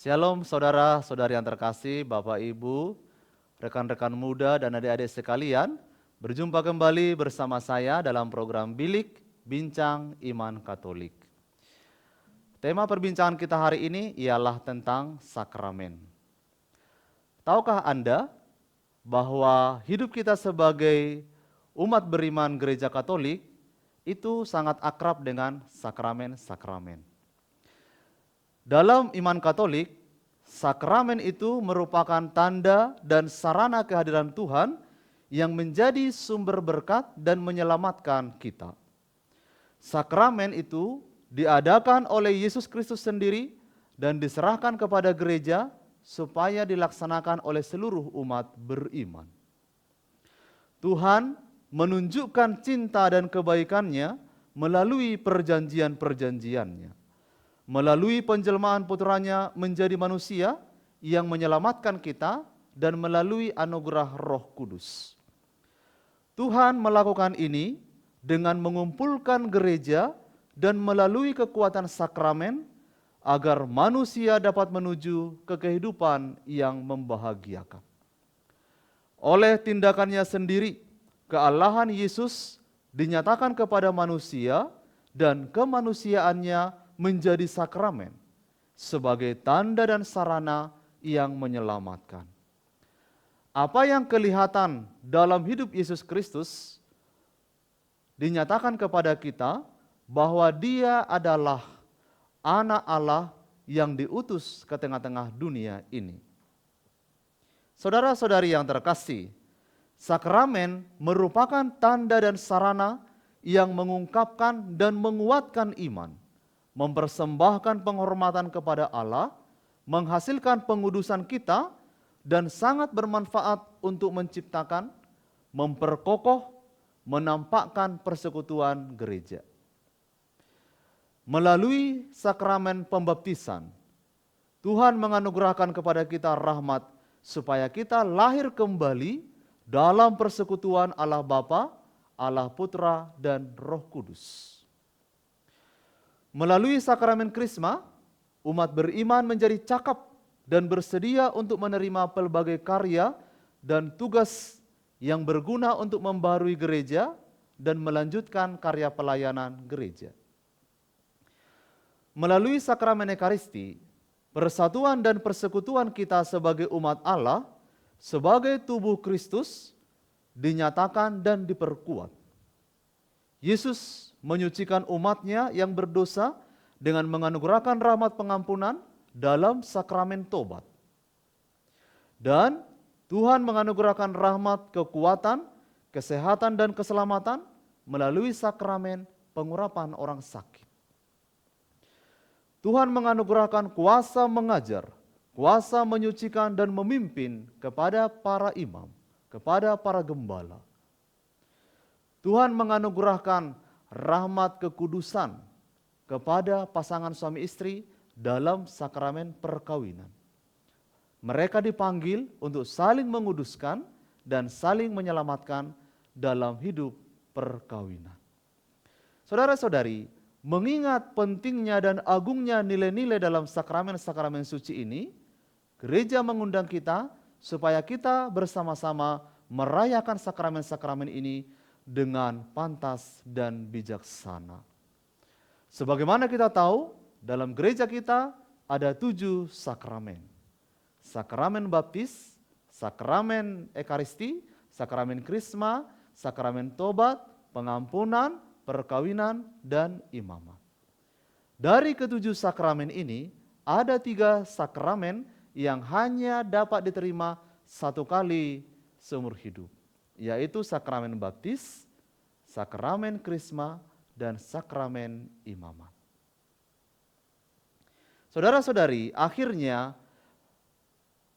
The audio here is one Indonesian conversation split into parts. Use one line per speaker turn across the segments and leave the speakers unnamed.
Shalom saudara-saudari yang terkasih, Bapak Ibu, rekan-rekan muda dan adik-adik sekalian. Berjumpa kembali bersama saya dalam program Bilik Bincang Iman Katolik. Tema perbincangan kita hari ini ialah tentang sakramen. Tahukah Anda bahwa hidup kita sebagai umat beriman gereja Katolik itu sangat akrab dengan sakramen-sakramen. Dalam iman Katolik, sakramen itu merupakan tanda dan sarana kehadiran Tuhan yang menjadi sumber berkat dan menyelamatkan kita. Sakramen itu diadakan oleh Yesus Kristus sendiri dan diserahkan kepada gereja supaya dilaksanakan oleh seluruh umat beriman. Tuhan menunjukkan cinta dan kebaikannya melalui perjanjian-perjanjiannya. Melalui penjelmaan putranya menjadi manusia yang menyelamatkan kita dan melalui anugerah Roh Kudus. Tuhan melakukan ini dengan mengumpulkan gereja dan melalui kekuatan sakramen agar manusia dapat menuju ke kehidupan yang membahagiakan. Oleh tindakannya sendiri, kealahan Yesus dinyatakan kepada manusia dan kemanusiaannya menjadi sakramen sebagai tanda dan sarana yang menyelamatkan. Apa yang kelihatan dalam hidup Yesus Kristus dinyatakan kepada kita bahwa Dia adalah Anak Allah yang diutus ke tengah-tengah dunia ini. Saudara-saudari yang terkasih, sakramen merupakan tanda dan sarana yang mengungkapkan dan menguatkan iman, mempersembahkan penghormatan kepada Allah, menghasilkan pengudusan kita, dan sangat bermanfaat untuk menciptakan, memperkokoh, menampakkan persekutuan gereja. Melalui sakramen pembaptisan, Tuhan menganugerahkan kepada kita rahmat supaya kita lahir kembali dalam persekutuan Allah Bapa, Allah Putra, dan Roh Kudus. Melalui sakramen Krisma, umat beriman menjadi cakap dan bersedia untuk menerima pelbagai karya dan tugas yang berguna untuk membaharui gereja dan melanjutkan karya pelayanan gereja. Melalui sakramen Ekaristi, persatuan dan persekutuan kita sebagai umat Allah, sebagai tubuh Kristus, dinyatakan dan diperkuat. Yesus menyucikan umatnya yang berdosa dengan menganugerahkan rahmat pengampunan dalam sakramen tobat. Dan Tuhan menganugerahkan rahmat kekuatan, kesehatan dan keselamatan melalui sakramen pengurapan orang sakit. Tuhan menganugerahkan kuasa mengajar, kuasa menyucikan dan memimpin kepada para imam, kepada para gembala. Tuhan menganugerahkan rahmat kekudusan kepada pasangan suami istri dalam sakramen perkawinan. Mereka dipanggil untuk saling menguduskan dan saling menyelamatkan dalam hidup perkawinan. Saudara-saudari, mengingat pentingnya dan agungnya nilai-nilai dalam sakramen-sakramen suci ini, gereja mengundang kita supaya kita bersama-sama merayakan sakramen-sakramen ini dengan pantas dan bijaksana. Sebagaimana kita tahu, dalam gereja kita ada 7 sakramen. Sakramen baptis, sakramen Ekaristi, sakramen Krisma, sakramen tobat, pengampunan, perkawinan, dan imamat. Dari ke-7 sakramen ini, ada 3 sakramen yang hanya dapat diterima 1 kali seumur hidup, yaitu sakramen baptis, sakramen Krisma, dan sakramen imamat. Saudara-saudari, akhirnya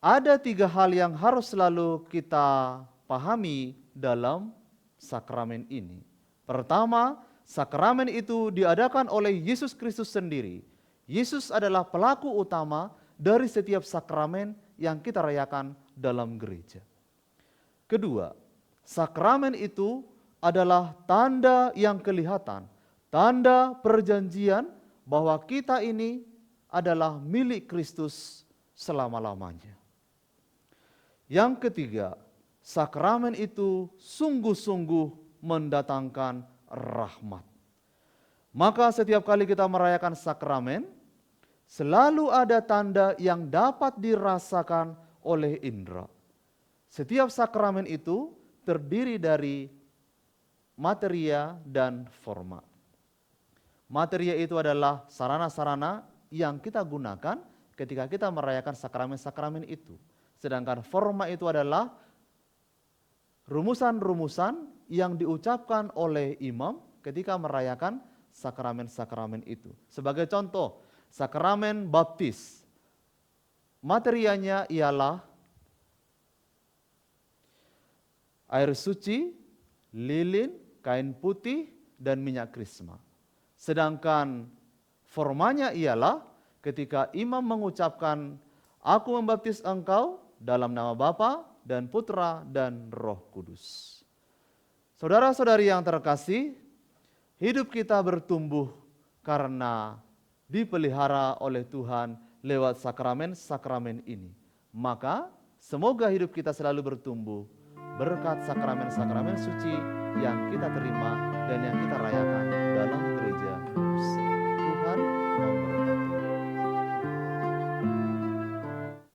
ada 3 hal yang harus selalu kita pahami dalam sakramen ini. Pertama, sakramen itu diadakan oleh Yesus Kristus sendiri. Yesus adalah pelaku utama dari setiap sakramen yang kita rayakan dalam gereja. Kedua, sakramen itu adalah tanda yang kelihatan, tanda perjanjian bahwa kita ini adalah milik Kristus selama-lamanya. Yang ketiga, sakramen itu sungguh-sungguh mendatangkan rahmat. Maka setiap kali kita merayakan sakramen, selalu ada tanda yang dapat dirasakan oleh indera. Setiap sakramen itu terdiri dari materia dan forma. Materia itu adalah sarana-sarana yang kita gunakan ketika kita merayakan sakramen-sakramen itu. Sedangkan forma itu adalah rumusan-rumusan yang diucapkan oleh imam ketika merayakan sakramen-sakramen itu. Sebagai contoh, sakramen baptis. Materianya ialah air suci, lilin, kain putih, dan minyak krisma. Sedangkan formanya ialah ketika imam mengucapkan, "Aku membaptis engkau dalam nama Bapa dan Putra dan Roh Kudus." Saudara-saudari yang terkasih, hidup kita bertumbuh karena dipelihara oleh Tuhan lewat sakramen-sakramen ini. Maka semoga hidup kita selalu bertumbuh berkat sakramen-sakramen suci yang kita terima dan yang kita rayakan dalam gereja